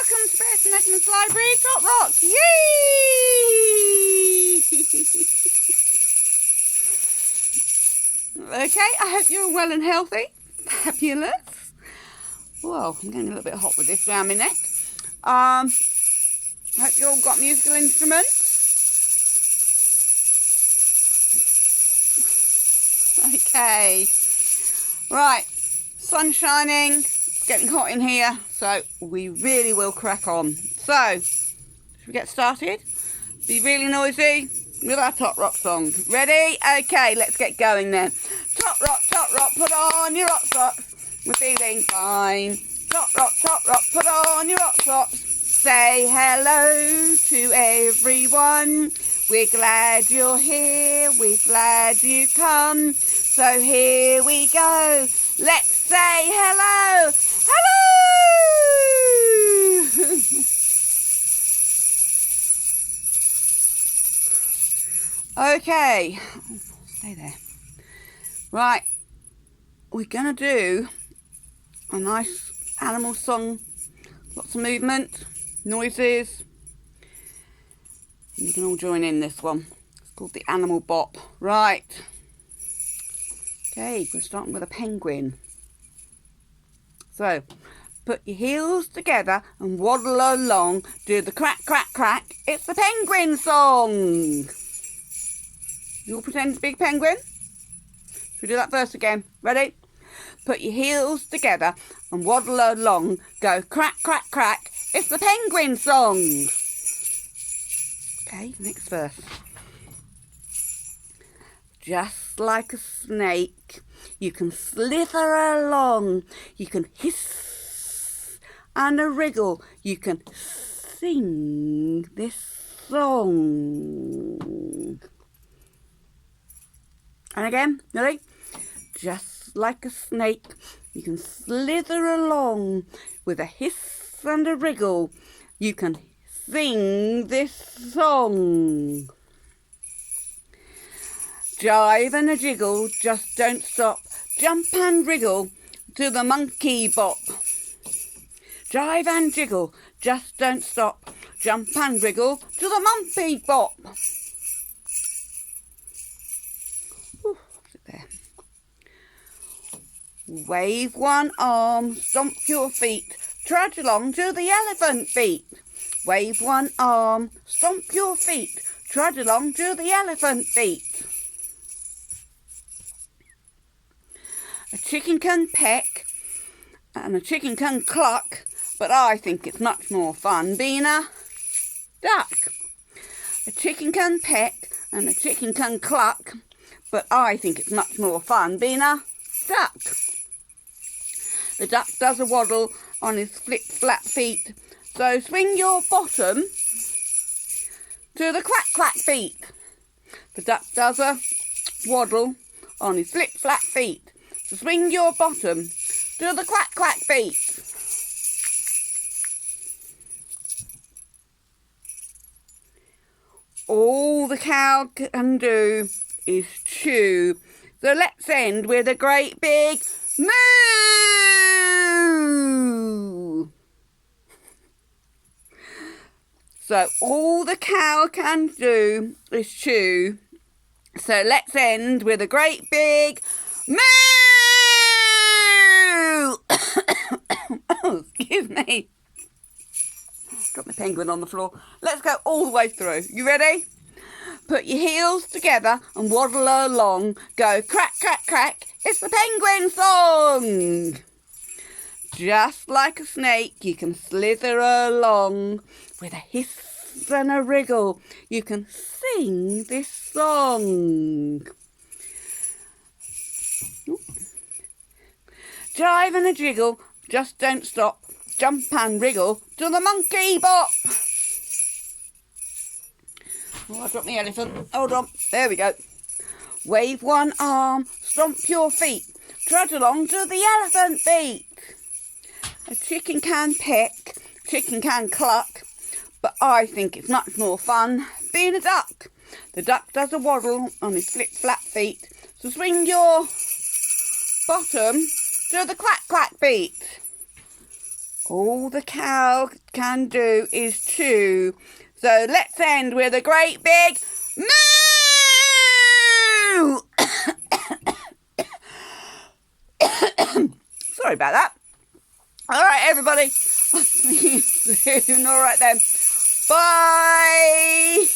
welcome to Best and Edmunds Library, Tot Rock. Yay! Okay, I hope you're well and healthy. Fabulous. Whoa, I'm getting a little bit hot with this around my neck. Hope you all got musical instruments. Okay. Right, sun's shining. It's getting hot in here, so we really will crack on. So, should we get started? Be really noisy with our Tot Rock song. Ready? Okay, let's get going then. Tot Rock, put on your rock socks. We're feeling fine. Tot Rock, put on your rock socks. Say hello to everyone. We're glad you're here. We're glad you come. So here we go. Let's say hello. Hello! Okay. Stay there. Right. We're going to do a nice animal song. Lots of movement, noises. You can all join in this one. It's called the Animal Bop. Right. Okay, we're starting with a penguin. So, put your heels together and waddle along. Do the crack, crack, crack. It's the penguin song. You all pretend to be a penguin? Should we do that first again? Ready? Put your heels together and waddle along. Go crack, crack, crack. It's the penguin song. Okay, next verse. Just like a snake, you can slither along. You can hiss and a wriggle. You can sing this song. And again, ready? Just like a snake, you can slither along. With a hiss and a wriggle, you can sing this song. Jive and a jiggle, just don't stop. Jump and wriggle to the monkey bop. Jive and jiggle, just don't stop. Jump and wriggle to the monkey bop. Ooh, sit there. Wave one arm, stomp your feet. Trudge along to the elephant beat. Wave one arm, stomp your feet. Trudge along to the elephant beat. A chicken can peck and a chicken can cluck, but I think it's much more fun being a duck. A chicken can peck and a chicken can cluck, but I think it's much more fun being a duck. The duck does a waddle on his flip-flap feet, so swing your bottom to the quack-quack beat. The duck does a waddle on his flip-flap feet, so swing your bottom to the quack-quack beat. All the cow can do is chew, so let's end with a great big moo! So all the cow can do is chew, so let's end with a great big moo! Oh, excuse me. Got my penguin on the floor. Let's go all the way through. You ready? Put your heels together and waddle along. Go crack, crack, crack. It's the penguin song. Just like a snake, you can slither along. With a hiss and a wriggle, you can sing this song. Ooh. Jive and a jiggle, just don't stop. Jump and wriggle to the monkey bop. Oh, I dropped the elephant. Hold on. There we go. Wave one arm, stomp your feet. Trudge along to the elephant beat. A chicken can peck, chicken can cluck, but I think it's much more fun being a duck. The duck does a waddle on his flip-flap feet, so swing your bottom to the quack-quack beat. All the cow can do is chew. So let's end with a great big moo! Sorry about that. All right, everybody. I'll see you soon. All right then. Bye.